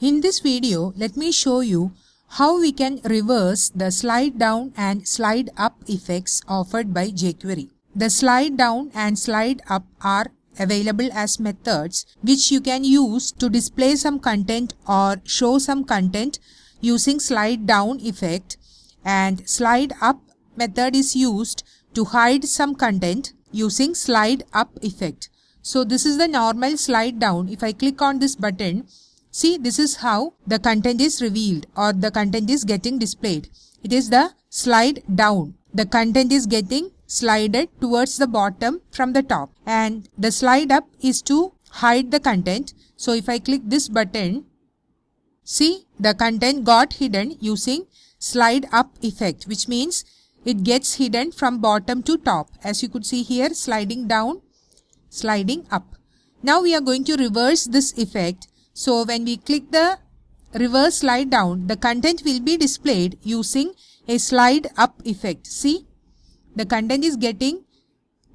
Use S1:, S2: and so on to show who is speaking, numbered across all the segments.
S1: In this video, let me show you how we can reverse the slide down and slide up effects offered by jQuery. The slide down and slide up are available as methods which you can use to display some content or show some content using slide down effect, and slide up method is used to hide some content using slide up effect. So this is the normal slide down. If I click on this button, see, this is how the content is revealed or the content is getting displayed. It is the slide down. The content is getting slided towards the bottom from the top, and the slide up is to hide the content. So if I click this button, see, the content got hidden using slide up effect, which means it gets hidden from bottom to top. As you could see here, sliding down, sliding up. Now we are going to reverse this effect. So when we click the reverse slide down, the content will be displayed using a slide up effect. See, the content is getting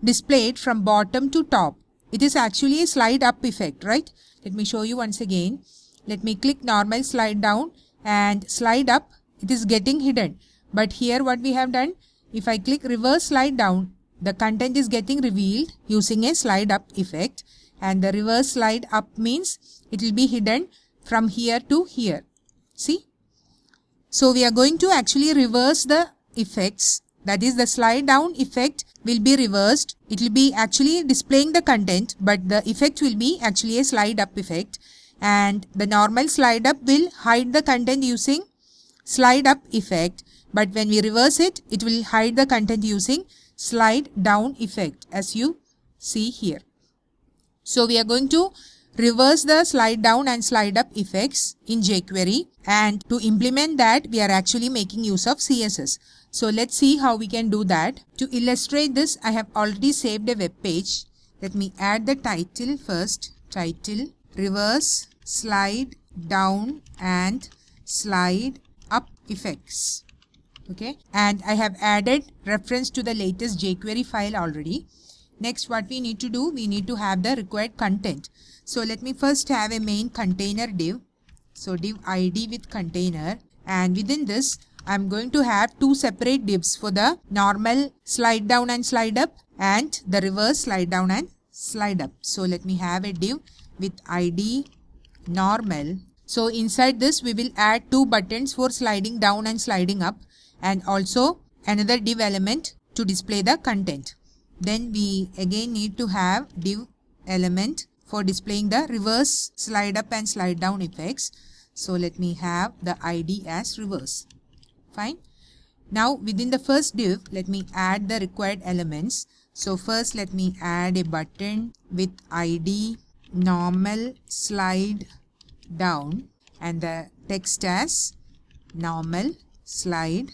S1: displayed from bottom to top. It is actually a slide up effect, right? Let me show you once again. Let me click normal slide down and slide up. It is getting hidden. But here what we have done, if I click reverse slide down, the content is getting revealed using a slide up effect. And the reverse slide up means it will be hidden from here to here. See? So we are going to actually reverse the effects. That is, the slide down effect will be reversed. It will be actually displaying the content, but the effect will be actually a slide up effect. And the normal slide up will hide the content using slide up effect. But when we reverse it, it will hide the content using slide down effect, as you see here. So we are going to reverse the slide down and slide up effects in jQuery, and to implement that we are actually making use of CSS. So let's see how we can do that. To illustrate this, I have already saved a web page. Let me add the title first. Title, reverse slide down and slide up effects. Okay, and I have added reference to the latest jQuery file already. Next, what we need to do, we need to have the required content. So let me first have a main container div. So div ID with container, and within this I'm going to have two separate divs for the normal slide down and slide up and the reverse slide down and slide up. So let me have a div with ID normal. So inside this we will add two buttons for sliding down and sliding up, and also another div element to display the content. Then we again need to have div element for displaying the reverse slide up and slide down effects. So let me have the ID as reverse. Fine. Now within the first div, let me add the required elements. So first let me add a button with ID normal slide down and the text as normal slide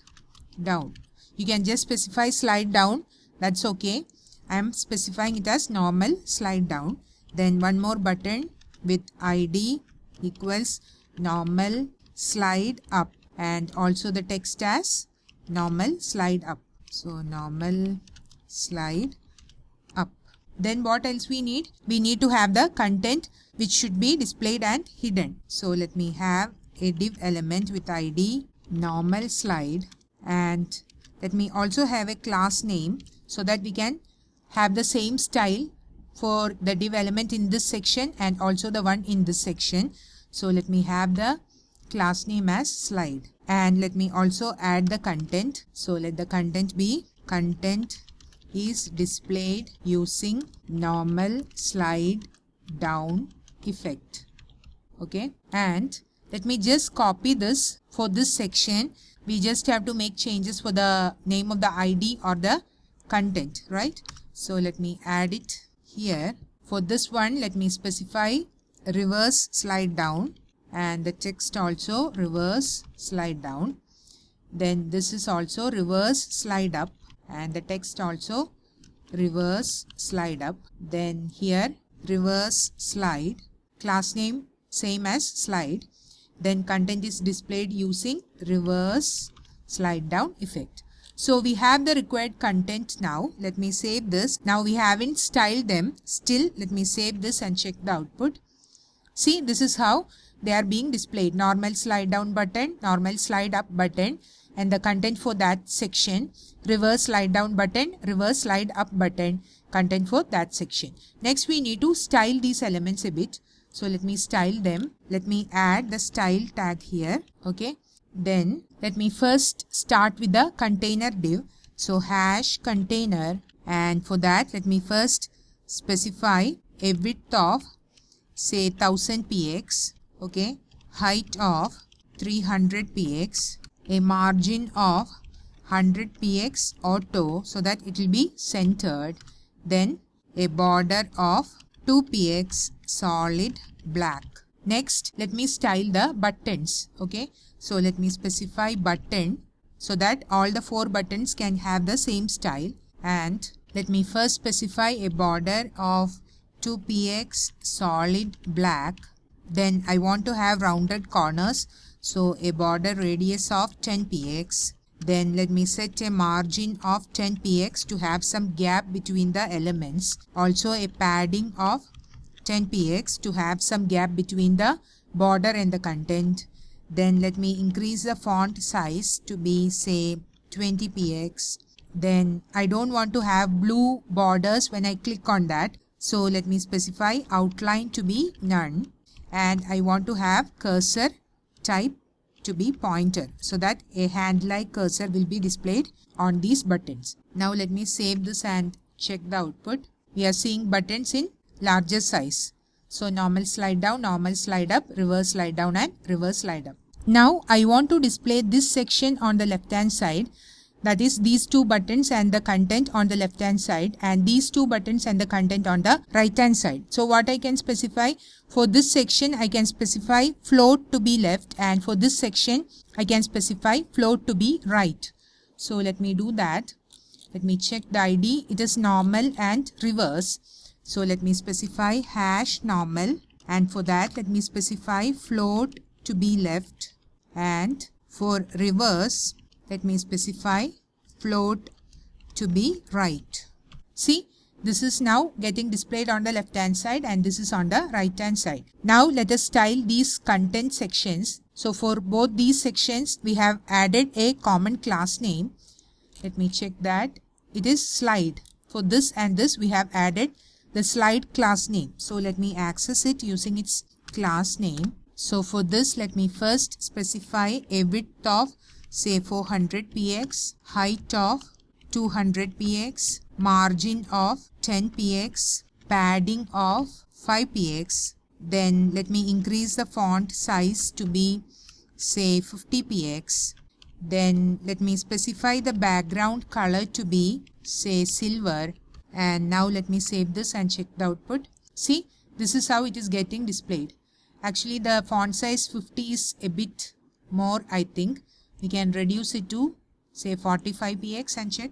S1: down. You can just specify slide down, that's okay. I am specifying it as normal slide down. Then one more button with ID equals normal slide up, and also the text as normal slide up. So normal slide up. Then what else we need? We need to have the content which should be displayed and hidden. So let me have a div element with ID normal slide, and let me also have a class name so that we can have the same style for the div element in this section and also the one in this section. So let me have the class name as slide, and let me also add the content. So let the content be content is displayed using normal slide down effect. Okay, and let me just copy this for this section. We just have to make changes for the name of the ID or the content, right? So let me add it here. For this one, let me specify reverse slide down and the text also reverse slide down. Then this is also reverse slide up and the text also reverse slide up. Then here reverse slide, class name same as slide. Then content is displayed using reverse slide down effect. So we have the required content now. Let me save this. Now we haven't styled them. Still, let me save this and check the output. See, this is how they are being displayed. Normal slide down button, normal slide up button, and the content for that section, reverse slide down button, reverse slide up button, content for that section. Next we need to style these elements a bit. So let me style them. Let me add the style tag here. Okay. Then let me first start with the container div. So hash container, and for that let me first specify a width of say 1000 px, okay, height of 300 px, a margin of 100 px auto so that it will be centered, then a border of 2 px solid black. Next let me style the buttons. Okay, so let me specify button so that all the 4 buttons can have the same style, and let me first specify a border of 2 px solid black. Then I want to have rounded corners, so a border radius of 10 px. Then let me set a margin of 10 px to have some gap between the elements. Also a padding of 10 px to have some gap between the border and the content. Then let me increase the font size to be say 20 px. Then I don't want to have blue borders when I click on that, so let me specify outline to be none, and I want to have cursor type to be pointer so that a hand like cursor will be displayed on these buttons. Now let me save this and check the output. We are seeing buttons in larger size. So normal slide down, normal slide up, reverse slide down and reverse slide up. Now I want to display this section on the left hand side, that is these 2 buttons and the content on the left hand side, and these 2 buttons and the content on the right hand side. So what I can specify for this section, I can specify float to be left, and for this section I can specify float to be right. So let me do that. Let me check the ID. It is normal and reverse. So let me specify hash normal, and for that let me specify float to be left, and for reverse let me specify float to be right. See, this is now getting displayed on the left hand side and this is on the right hand side. Now let us style these content sections. So for both these sections we have added a common class name. Let me check that. It is slide. For this and this we have added the slide class name. So let me access it using its class name. So for this let me first specify a width of say 400 px, height of 200 px, margin of 10 px, padding of 5 px. Then let me increase the font size to be say 50 px. Then let me specify the background color to be say silver, and now let me save this and check the output. See, this is how it is getting displayed. Actually the font size 50 is a bit more, I think. We can reduce it to say 45 px and check.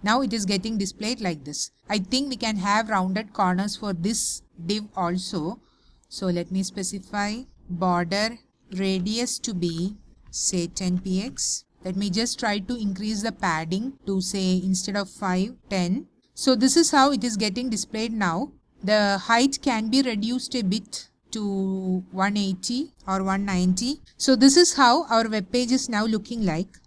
S1: Now it is getting displayed like this. I think we can have rounded corners for this div also. So let me specify border radius to be say 10 px. Let me just try to increase the padding to say instead of 5, 10. So this is how it is getting displayed now. The height can be reduced a bit to 180 or 190. So this is how our web page is now looking like.